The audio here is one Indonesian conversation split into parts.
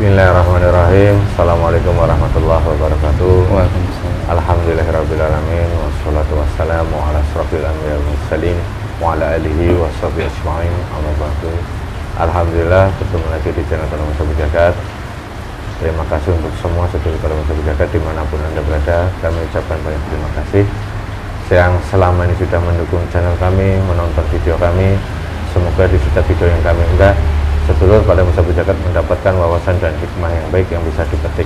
Bismillahirrahmanirrahim. Assalamualaikum warahmatullahi wabarakatuh. Waalaikumsalam. Alhamdulillahirrabbilalamin. Wassalatu wassalamu ala asrofil anbiya wal mursalin wa ala alihi wa sahbihi ajma'in. Amma ba'du. Alhamdulillah bertemu lagi di channel Kalau Musabi Jagat. Terima kasih untuk semua saudara Kalau Musabi Jagat dimanapun Anda berada. Kami ucapkan banyak terima kasih yang selama ini sudah mendukung channel kami, menonton video kami. Semoga di setiap video yang kami unggah, sedulur pada Musabi Jagat mendapatkan wawasan dan hikmah yang baik yang bisa dipetik.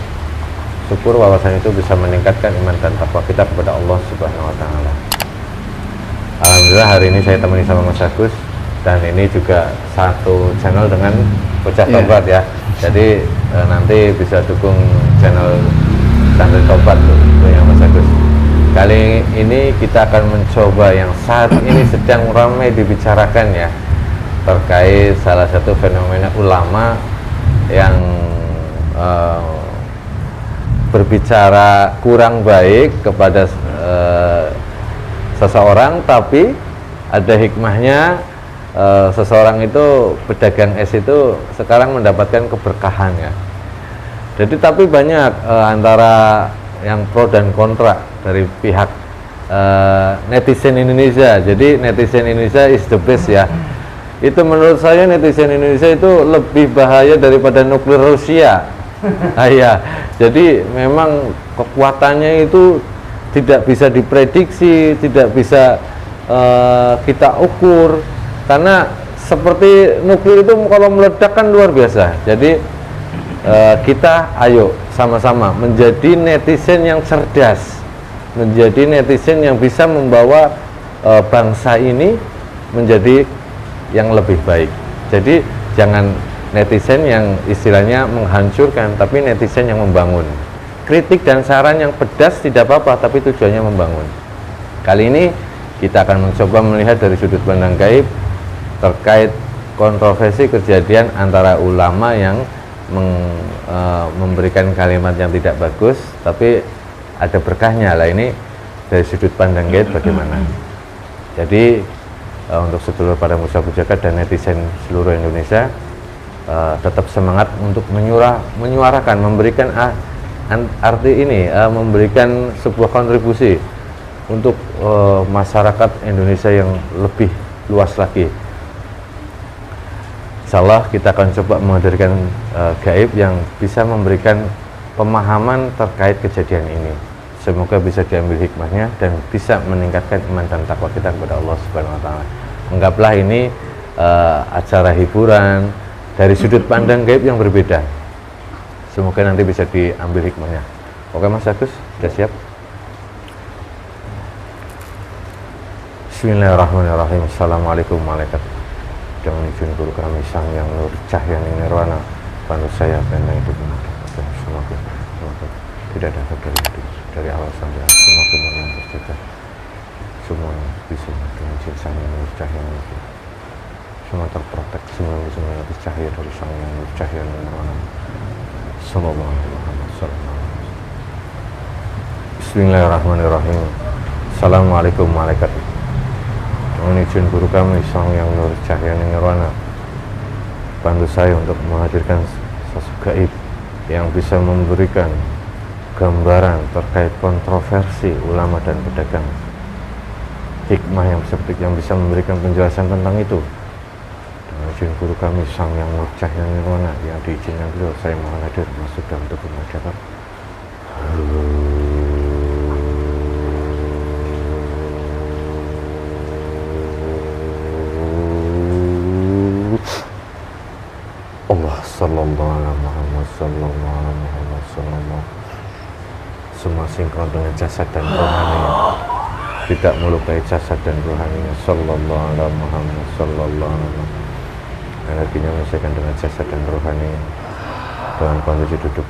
Syukur wawasan itu bisa meningkatkan iman dan takwa kita kepada Allah Subhanahu wa Ta'ala. Alhamdulillah hari ini saya temani sama Mas Agus, dan ini juga satu channel dengan Bocah Tobat ya. Jadi nanti bisa dukung channel Santri Tobat punya Mas Agus. Kali ini kita akan mencoba yang saat ini sedang ramai dibicarakan ya, terkait salah satu fenomena ulama yang berbicara kurang baik kepada seseorang, tapi ada hikmahnya. Seseorang itu pedagang es itu sekarang mendapatkan keberkahan ya. Jadi tapi banyak antara yang pro dan kontra dari pihak netizen Indonesia. Jadi netizen Indonesia is the best ya. Itu menurut saya netizen Indonesia itu lebih bahaya daripada nuklir Rusia. Ya, jadi memang kekuatannya itu tidak bisa diprediksi, tidak bisa kita ukur, karena seperti nuklir itu kalau meledak kan luar biasa. Jadi kita ayo sama-sama menjadi netizen yang cerdas, menjadi netizen yang bisa membawa bangsa ini menjadi yang lebih baik. Jadi jangan netizen yang istilahnya menghancurkan, tapi netizen yang membangun. Kritik dan saran yang pedas tidak apa-apa, tapi tujuannya membangun. Kali ini kita akan mencoba melihat dari sudut pandang gaib terkait kontroversi kejadian antara ulama yang memberikan kalimat yang tidak bagus, tapi ada berkahnya. Lah ini dari sudut pandang gaib bagaimana? Jadi untuk sedulur pada Musabi Jagat dan netizen seluruh Indonesia, tetap semangat untuk menyuarakan, memberikan arti ini, memberikan sebuah kontribusi untuk masyarakat Indonesia yang lebih luas lagi. Insyaallah kita akan coba menghadirkan gaib yang bisa memberikan pemahaman terkait kejadian ini. Semoga bisa diambil hikmahnya dan bisa meningkatkan iman dan takwa kita kepada Allah Subhanahu wa Ta'ala. Anggaplah ini acara hiburan dari sudut pandang gaib yang berbeda. Semoga nanti bisa diambil hikmahnya. Oke Mas Agus, sudah siap? Bismillahirrahmanirrahim. Assalamualaikum malaikat yang menunjukkan guru kami sang yang nur cahaya nirwana, bantu saya benda hidup semoga tidak ada dari awal sampai akhir, semoga yang terjaga semua bisa dengan sang yang nur cahaya nirwana, semua terprotek, semua lebih cahaya dari sang yang nur cahaya nirwana. Sallallahu alaihi wasallam. Bismillahirrahmanirrahim. Assalamualaikum malaikat menunjukkan guru kami sang yang nur cahaya nirwana, bantu saya untuk menghadirkan sosok gaib yang bisa memberikan gambaran terkait kontroversi ulama dan pedagang, hikmah yang bisa memberikan penjelasan tentang itu. Menunjukkan guru kami sang yang nur cahaya nirwana, yang diizinkan beliau saya mohon hadir masuk dalam tubuh masyarakat. Sallallahu alaihi Muhammad sallallahu alaihi Muhammad sallallahu. Semua sinkron dengan jasad dan rohani, tidak melukai jasad dan rohaninya. Sallallahu alaihi Muhammad sallallahu alaihi. Energinya menyelesaikan dengan jasad dan rohani dengan kondisi duduk,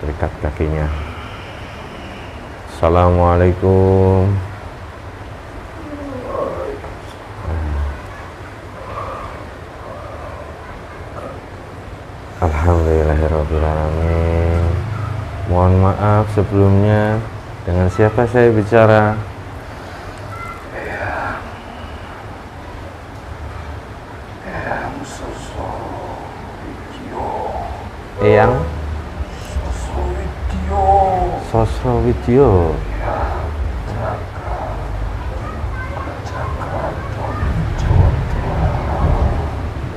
terikat kakinya. Assalamualaikum. Alhamdulillahirrahmanirrahim. Mohon maaf sebelumnya, dengan siapa saya bicara? Eyang Sosrowidyo.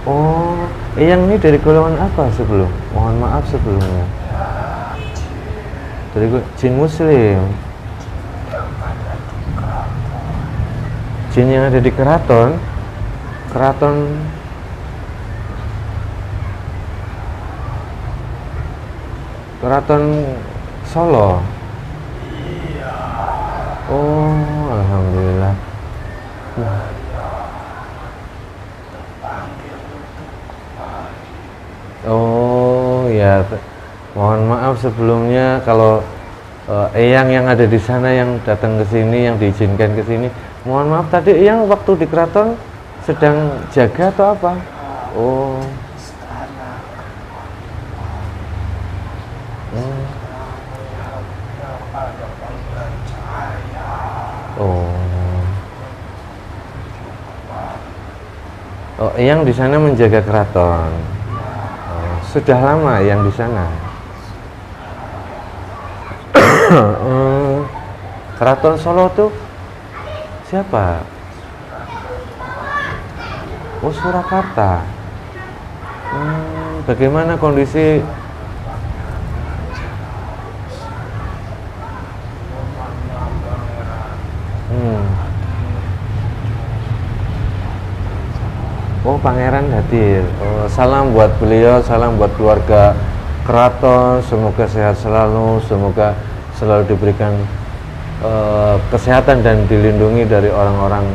Oh, Eyang ini dari golongan apa sebelum? Mohon maaf sebelumnya. Dari jin muslim. Jin yang ada di keraton. Keraton Solo. Oh, alhamdulillah. Oh ya, mohon maaf sebelumnya kalau Eyang yang ada di sana yang datang ke sini, yang diizinkan ke sini. Mohon maaf tadi Eyang waktu di keraton sedang jaga atau apa? Oh. Oh, Eyang di sana menjaga keraton. Sudah lama yang di sana. Keraton Solo tuh siapa? Oh, Surakarta. Bagaimana kondisi? Oh, Pangeran hadir. Oh, salam buat beliau, salam buat keluarga keraton. Semoga sehat selalu, semoga selalu diberikan kesehatan dan dilindungi dari orang-orang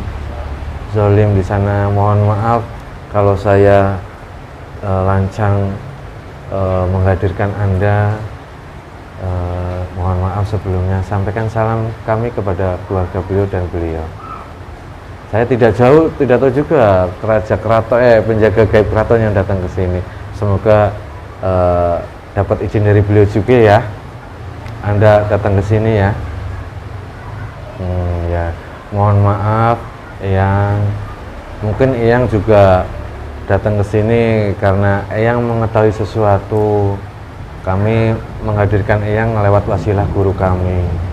zalim di sana. Mohon maaf kalau saya lancang menghadirkan Anda. Mohon maaf sebelumnya. Sampaikan salam kami kepada keluarga beliau dan beliau. Saya tidak tahu juga penjaga gaib keraton yang datang ke sini. Semoga dapat izin dari beliau juga ya. Anda datang ke sini ya. Ya, mohon maaf Eyang. Mungkin Eyang juga datang ke sini karena Eyang mengetahui sesuatu. Kami menghadirkan Eyang lewat wasilah guru kami.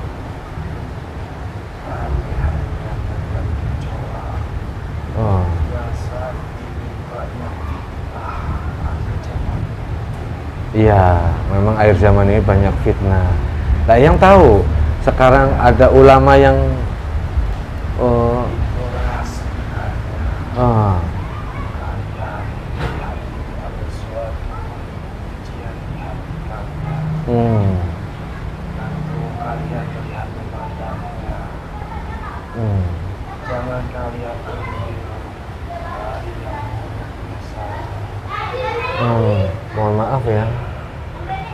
Iya, memang akhir zaman ini banyak fitnah. Nah, yang tahu sekarang ada ulama yang jangan kalian mohon maaf ya.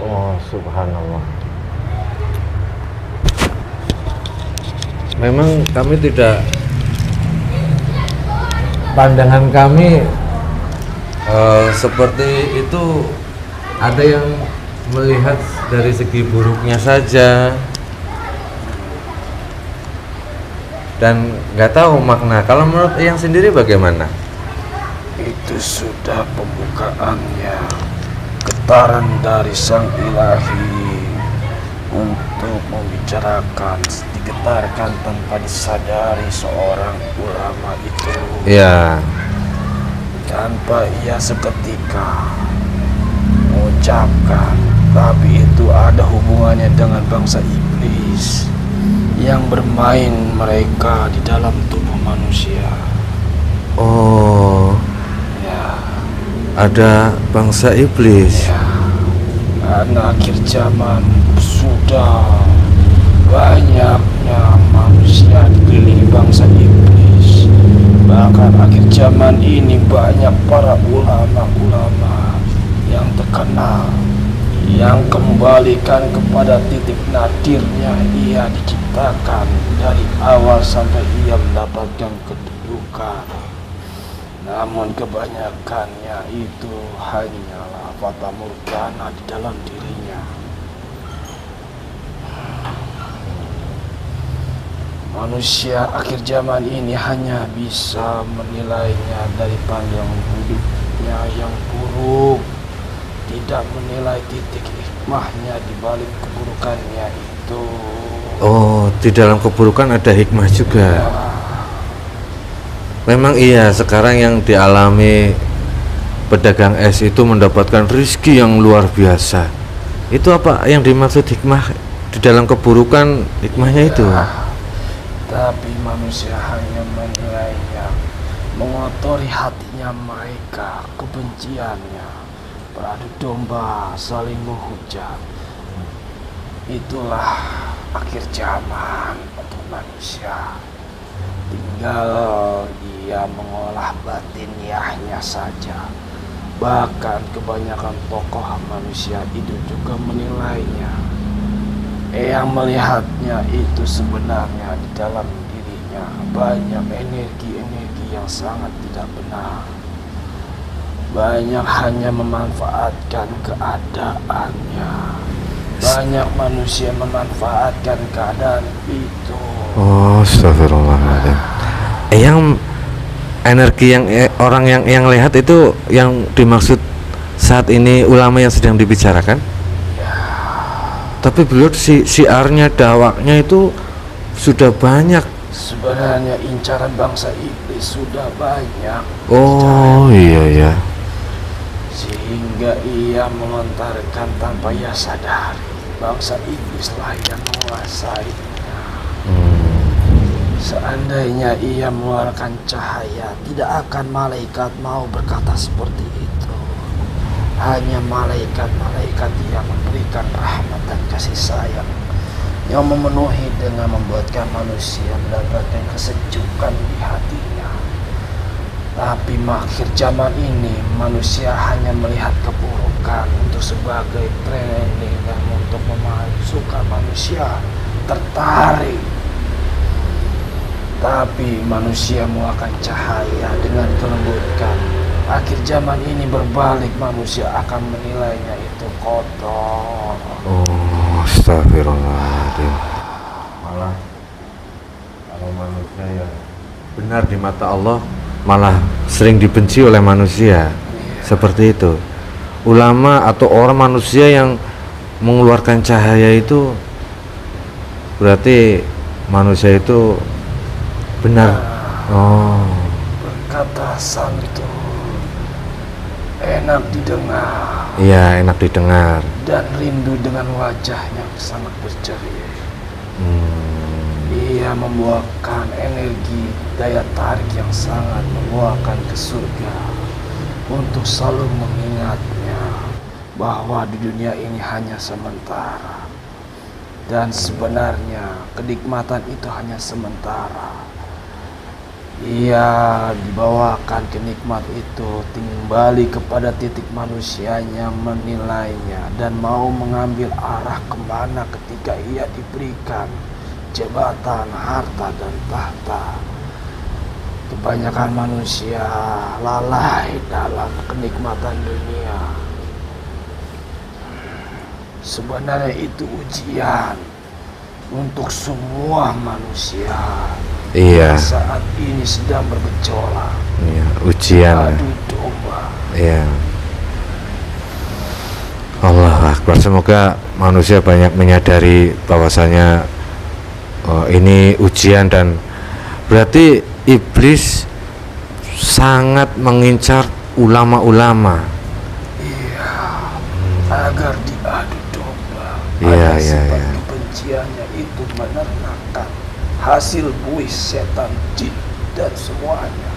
Oh, subhanallah. Memang kami tidak, pandangan kami seperti itu, ada yang melihat dari segi buruknya saja dan nggak tahu makna. Kalau menurut yang sendiri bagaimana? Itu sudah pembukaannya, getaran dari Sang Ilahi untuk membicarakan, digetarkan tanpa disadari seorang ulama itu. Ya. Tanpa ia seketika mengucapkan, tapi itu ada hubungannya dengan bangsa iblis yang bermain mereka di dalam tubuh manusia. Oh. Ya. Ada bangsa iblis. Ya. Karena akhir zaman sudah banyaknya manusia dikelilingi bangsa iblis. Bahkan akhir zaman ini banyak para ulama-ulama yang terkenal, yang kembalikan kepada titik nadirnya ia diciptakan dari awal sampai ia mendapatkan kedudukan. Namun kebanyakannya itu hanyalah fata morgana di dalam dirinya. Manusia akhir zaman ini hanya bisa menilainya dari pandangan hidupnya yang buruk, tidak menilai titik hikmahnya di balik keburukannya itu. Oh, di dalam keburukan ada hikmah juga. Memang iya, sekarang yang dialami pedagang es itu mendapatkan rezeki yang luar biasa. Itu apa yang dimaksud hikmah di dalam keburukan, hikmahnya itu? Tapi manusia hanya menilainya, mengotori hatinya mereka, kebenciannya, beradu domba, saling menghujat. Itulah akhir zaman untuk manusia. Tinggal ia mengolah batiniahnya saja. Bahkan kebanyakan tokoh manusia itu juga menilainya. Yang melihatnya itu sebenarnya di dalam dirinya banyak energi-energi yang sangat tidak benar. Banyak hanya memanfaatkan keadaannya. Banyak manusia memanfaatkan keadaan itu. Oh, astagfirullahaladzim. Yang energi yang orang yang lihat itu yang dimaksud saat ini ulama yang sedang dibicarakan. Ya, Tapi beliau siarnya, dakwahnya itu sudah banyak. sebenarnya incaran bangsa iblis sudah banyak. Oh iya ya. Sehingga ia melontarkan tanpa ia sadari. Bangsa iblislah yang menguasainya. Seandainya ia mengeluarkan cahaya, tidak akan malaikat mau berkata seperti itu. Hanya malaikat-malaikat yang memberikan rahmat dan kasih sayang, yang memenuhi dengan membuatkan manusia mendapatkan kesejukan di hatinya. Tapi akhir zaman ini manusia hanya melihat keburukan untuk sebagai training dan untuk memasukkan manusia tertarik. Tapi manusia mengeluarkan cahaya dengan kelembutan. Akhir zaman ini berbalik, manusia akan menilainya itu kotor. Oh, astagfirullahaladzim. Malah kalau manusia yang benar di mata Allah malah sering dibenci oleh manusia. Seperti itu. Ulama atau orang manusia yang mengeluarkan cahaya itu berarti manusia itu benar. Oh, Berkata Santo, enak didengar. iya, enak didengar. Dan rindu dengan wajah yang sangat berceria. Ia membuahkan energi daya tarik yang sangat membawakan ke surga. Untuk selalu mengingatnya bahwa di dunia ini hanya sementara. Dan sebenarnya kenikmatan itu hanya sementara. Ia dibawakan kenikmat itu kembali kepada titik manusianya menilainya dan mau mengambil arah kemana ketika ia diberikan jabatan, harta, dan tahta. Kebanyakan manusia lalai dalam kenikmatan dunia. Sebenarnya itu ujian untuk semua manusia. Iya. Saat ini sedang bergejolak. Iya, ujian. Adu domba. Iya. Allah Akbar. Semoga manusia banyak menyadari bahwasanya ini ujian, dan berarti iblis sangat mengincar ulama-ulama. Iya. Agar diadu domba. Iya, Agar iya, sebab iya. kebenciannya itu menernakan hasil buih setan, jin, dan semuanya,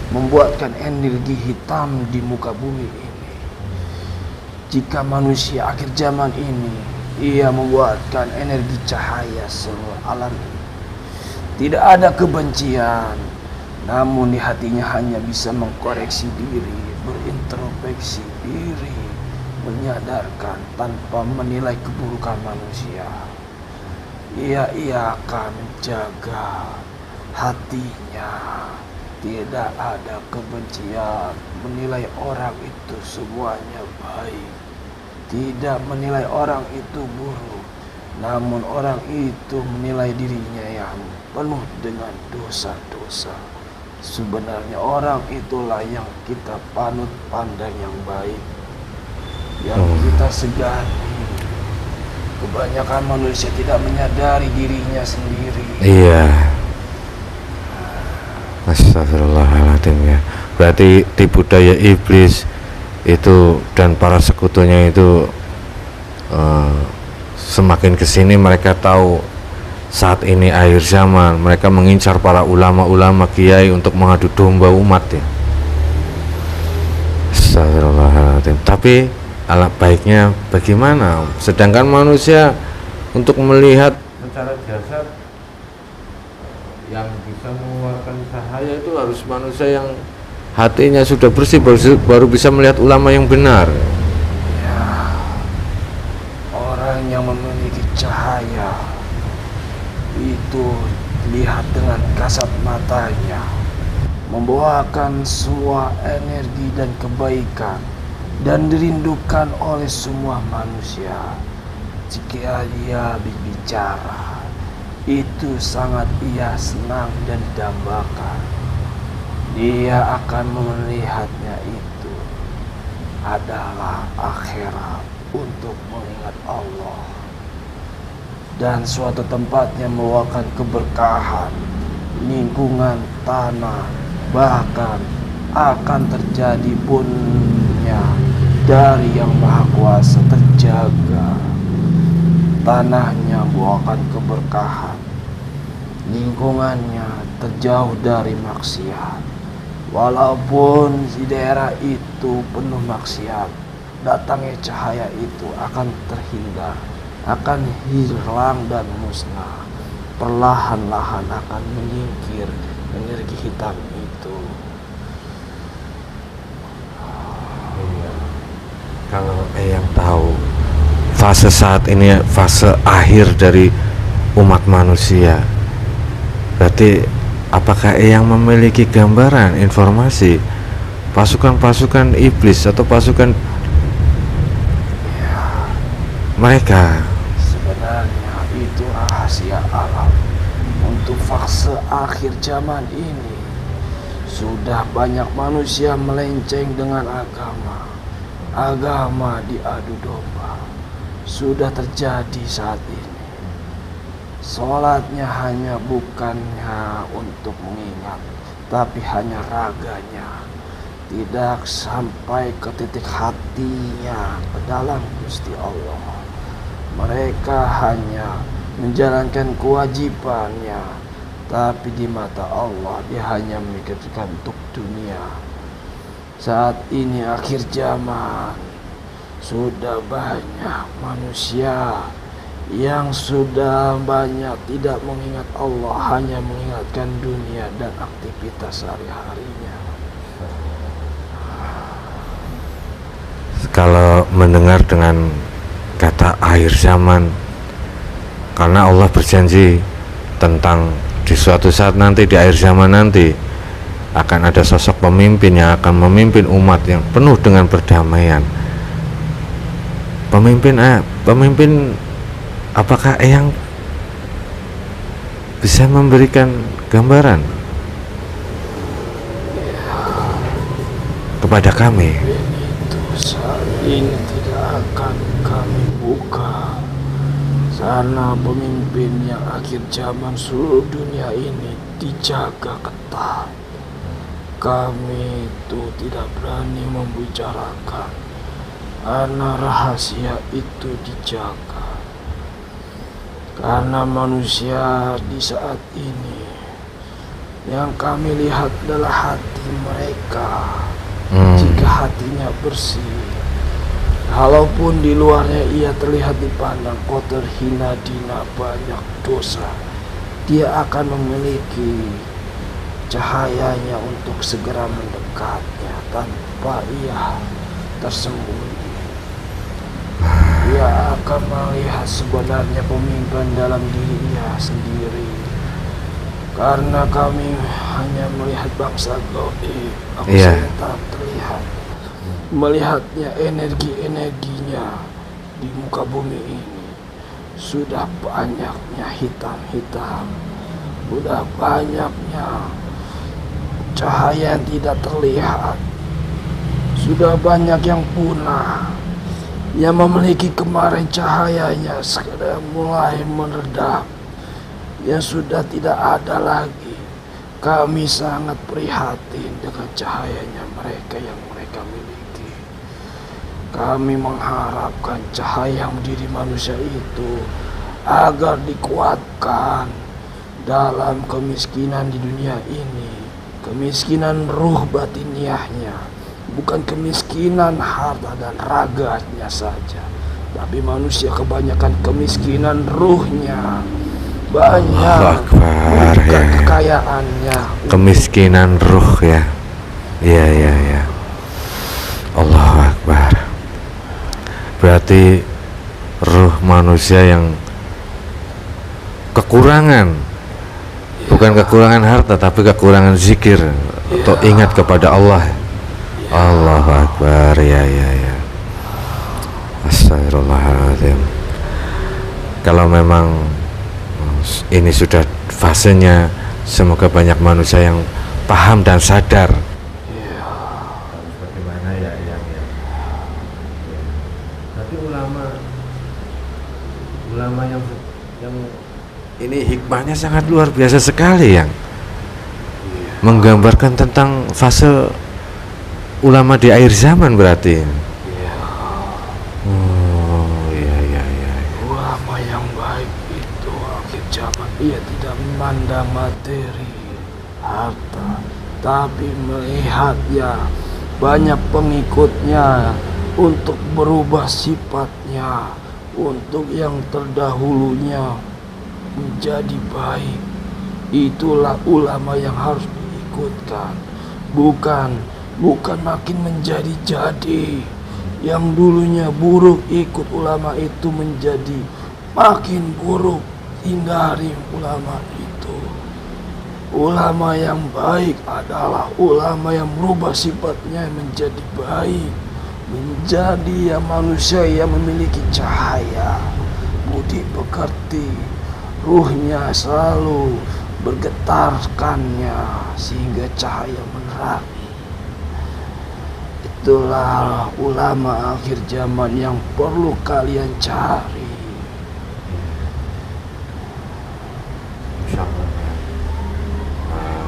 membuatkan energi hitam di muka bumi ini. Jika manusia akhir zaman ini ia membuatkan energi cahaya seluruh alam ini, tidak ada kebencian, namun di hatinya hanya bisa mengkoreksi diri, berintrospeksi diri, menyadarkan tanpa menilai keburukan manusia. Ia akan menjaga hatinya, tidak ada kebencian, menilai orang itu semuanya baik, tidak menilai orang itu buruk, namun orang itu menilai dirinya yang penuh dengan dosa-dosa. Sebenarnya orang itulah yang kita panut pandang yang baik. yang kita segani. Kebanyakan manusia tidak menyadari dirinya sendiri. Iya. Astagfirullahaladzim ya. Berarti tipu daya iblis itu dan para sekutunya itu semakin kesini mereka tahu saat ini akhir zaman. Mereka mengincar para ulama-ulama kiai untuk mengadu domba umat ya. Astagfirullahaladzim. Tapi alat baiknya bagaimana? Sedangkan manusia untuk melihat secara jasad yang bisa mengeluarkan cahaya itu harus manusia yang hatinya sudah bersih, baru bisa melihat ulama yang benar. Ya, orang yang memiliki cahaya itu lihat dengan kasat matanya, membawakan semua energi dan kebaikan dan dirindukan oleh semua manusia. Jika dia berbicara, itu sangat ia senang dan dambakan. Dia akan melihatnya itu adalah akhirat untuk mengingat Allah dan suatu tempatnya membawakan keberkahan, lingkungan tanah, bahkan akan terjadi bunnya dari yang Maha Kuasa terjaga. Tanahnya membawakan keberkahan, lingkungannya terjauh dari maksiat. Walaupun di daerah itu penuh maksiat, datangnya cahaya itu akan terhindar, akan hilang dan musnah. Perlahan-lahan akan menyingkir energi hitam itu. Kalau yang tahu fase saat ini fase akhir dari umat manusia, berarti apakah yang memiliki gambaran informasi pasukan-pasukan iblis atau pasukan mereka? Sebenarnya itu rahasia alam. Untuk fase akhir zaman ini sudah banyak manusia melenceng dengan agama. Agama diadu domba sudah terjadi saat ini. Sholatnya hanya bukannya untuk mengingat, tapi hanya raganya, tidak sampai ke titik hatinya ke dalam Gusti Allah. Mereka hanya menjalankan kewajibannya, tapi di mata Allah dia hanya memikirkan untuk dunia. Saat ini akhir zaman, sudah banyak manusia yang sudah banyak tidak mengingat Allah, hanya mengingatkan dunia dan aktivitas sehari-harinya. Kalau mendengar dengan kata akhir zaman, karena Allah berjanji tentang di suatu saat nanti, di akhir zaman nanti akan ada sosok pemimpin yang akan memimpin umat yang penuh dengan perdamaian. Pemimpin apakah yang bisa memberikan gambaran kepada kami? Itu saat ini tidak akan kami buka. Sana pemimpin yang akhir zaman seluruh dunia ini dijaga ketat. Kami itu tidak berani membicarakan karena rahasia itu dijaga. Karena manusia di saat ini yang kami lihat adalah hati mereka. Jika hatinya bersih, walaupun di luarnya ia terlihat dipandang kotor, hina, dina, banyak dosa, dia akan memiliki cahayanya untuk segera mendekatnya tanpa ia tersembunyi. Ia akan melihat sebenarnya pemimpin dalam dirinya sendiri. Karena kami hanya melihat bangsa gaib, aku tak terlihat. Melihatnya energi-energinya di muka bumi ini sudah banyaknya hitam-hitam, sudah banyaknya cahaya yang tidak terlihat, sudah banyak yang punah. yang memiliki kemarin cahayanya sekarang mulai meredah, yang sudah tidak ada lagi. Kami sangat prihatin dengan cahayanya mereka yang mereka miliki. Kami mengharapkan cahaya diri manusia itu agar dikuatkan dalam kemiskinan di dunia ini. Kemiskinan ruh batiniahnya, bukan kemiskinan harta dan raganya saja, tapi manusia kebanyakan kemiskinan ruhnya. Banyak bukan kekayaannya, kemiskinan ruh ya. Iya. Allahu Akbar. Berarti ruh manusia yang kekurangan, bukan kekurangan harta tapi kekurangan zikir atau ingat kepada Allah. Allahu Akbar. Ya. Astagfirullahaladzim. Kalau memang ini sudah fasenya, semoga banyak manusia yang paham dan sadar. Bagaimana ya. Tapi ulama yang ini hikmahnya sangat luar biasa sekali, yang menggambarkan tentang fase ulama di akhir zaman berarti. Ulama yang baik itu akhir zaman, ia tidak memandang materi, harta, tapi melihatnya banyak pengikutnya untuk berubah sifatnya, untuk yang terdahulunya menjadi baik. Itulah ulama yang harus diikutkan, bukan makin menjadi-jadi. Yang dulunya buruk ikut ulama itu menjadi makin buruk. Hindari ulama itu. Ulama yang baik adalah ulama yang merubah sifatnya menjadi baik, menjadi manusia yang memiliki cahaya, budi pekerti, ruhnya selalu bergetarkannya sehingga cahaya menerangi. Itulah ulama akhir zaman yang perlu kalian cari.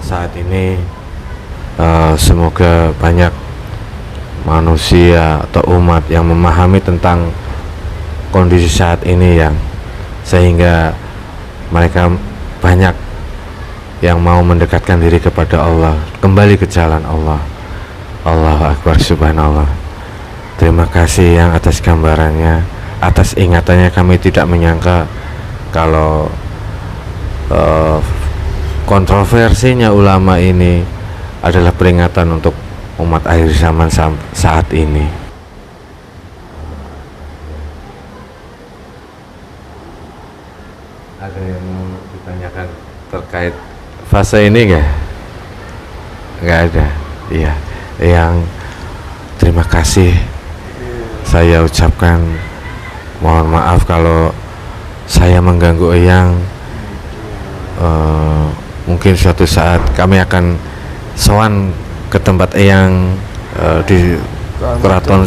Saat ini semoga banyak manusia atau umat yang memahami tentang kondisi saat ini, yang sehingga mereka banyak yang mau mendekatkan diri kepada Allah, kembali ke jalan Allah. Allahu Akbar, subhanallah. Terima kasih yang atas gambarannya, atas ingatannya. Kami tidak menyangka kalau kontroversinya ulama ini adalah peringatan untuk umat akhir zaman saat ini. Ada yang mau ditanyakan terkait fase ini nggak ada? Iya. Yang terima kasih saya ucapkan, mohon maaf kalau saya mengganggu Eyang. Mungkin suatu saat kami akan sowan ke tempat Eyang di keraton.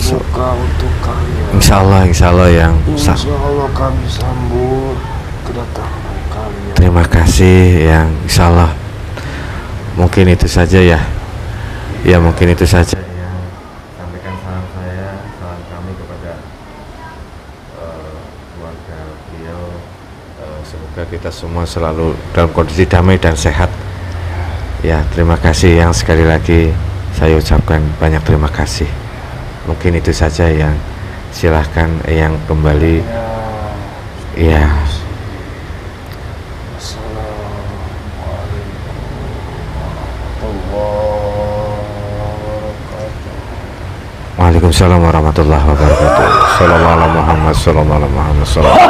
Insya Allah yang Insya Allah kami sambut kedatangan kalian. Terima kasih yang insya Allah. Mungkin itu saja ya. Ya, mungkin itu saja yang sampaikan salam kami kepada keluarga beliau. Semoga kita semua selalu dalam kondisi damai dan sehat. Ya, terima kasih yang sekali lagi saya ucapkan banyak terima kasih. Mungkin itu saja yang silahkan yang kembali. Ya. Waalaikumsalam warahmatullahi wabarakatuh. Sallallahu alaihi Muhammad, sallallahu alaihi Muhammad, sallallahu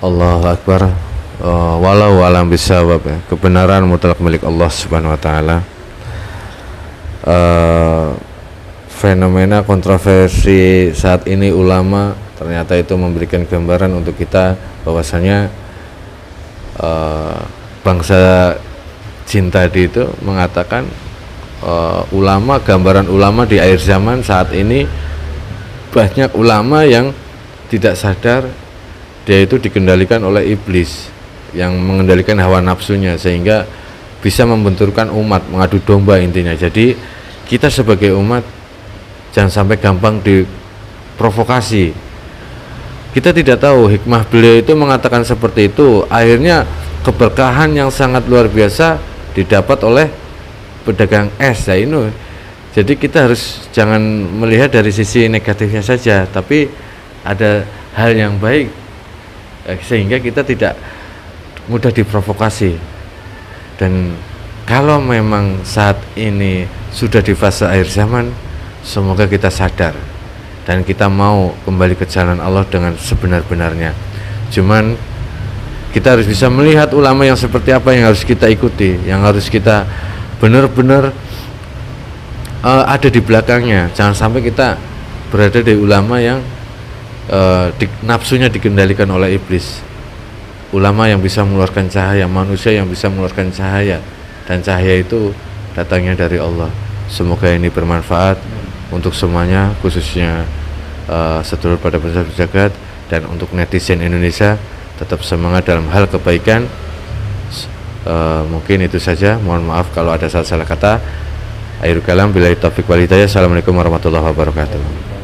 Allahu Akbar. Walau alam bisawab, kebenaran mutlak milik Allah Subhanahu wa taala. Fenomena kontroversi saat ini ulama ternyata itu memberikan gambaran untuk kita bahwasanya bangsa jin tadi itu mengatakan ulama, gambaran ulama di akhir zaman saat ini banyak ulama yang tidak sadar dia itu dikendalikan oleh iblis yang mengendalikan hawa nafsunya, sehingga bisa membenturkan umat, mengadu domba intinya. Jadi kita sebagai umat jangan sampai gampang diprovokasi. Kita tidak tahu hikmah beliau itu mengatakan seperti itu, akhirnya keberkahan yang sangat luar biasa didapat oleh pedagang es ya ini. Jadi kita harus jangan melihat dari sisi negatifnya saja, tapi ada hal yang baik sehingga kita tidak mudah diprovokasi. Dan kalau memang saat ini sudah di fase akhir zaman, semoga kita sadar dan kita mau kembali ke jalan Allah dengan sebenar-benarnya. Cuman kita harus bisa melihat ulama yang seperti apa yang harus kita ikuti, yang harus kita benar-benar ada di belakangnya. Jangan sampai kita berada di ulama yang nafsunya dikendalikan oleh iblis. Ulama yang bisa mengeluarkan cahaya, manusia yang bisa mengeluarkan cahaya, dan cahaya itu datangnya dari Allah. Semoga ini bermanfaat untuk semuanya, khususnya sedulur pada pemirsa jagat, dan untuk netizen Indonesia tetap semangat dalam hal kebaikan. Mungkin itu saja, mohon maaf kalau ada salah-salah kata. Akhirul kalam, billahi taufiq wal hidayah. Assalamualaikum warahmatullahi wabarakatuh.